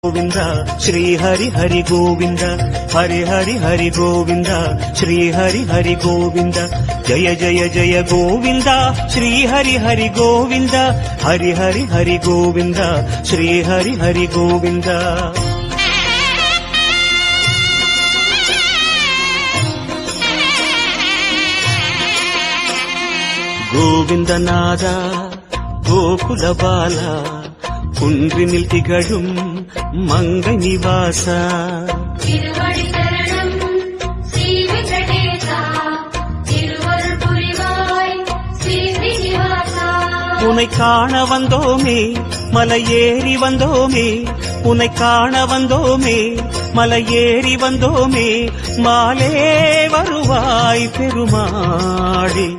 गोविंदा श्री हरि हरि गोविंदा हरि हरि हरि गोविंदा श्री हरि हरि गोविंदा जय जय जय गोविंदा श्री हरि हरि गोविंदा हरि हरि हरि गोविंदा श्री हरि हरि गोविंदा गोविंदनादा गोकुल बाला कुंद्रिनिल तिगळुम मंगल निवासा तिरुवडि शरणम श्री वेंकटेशा तिरुवरुள் புரிவாய் श्री श्रीनिवासा उन्னை காண வந்தோமே மலையேறி வந்தோமே உன்னை காண வந்தோமே மலையேறி வந்தோமே மாலே வருவாய் பெருமாளே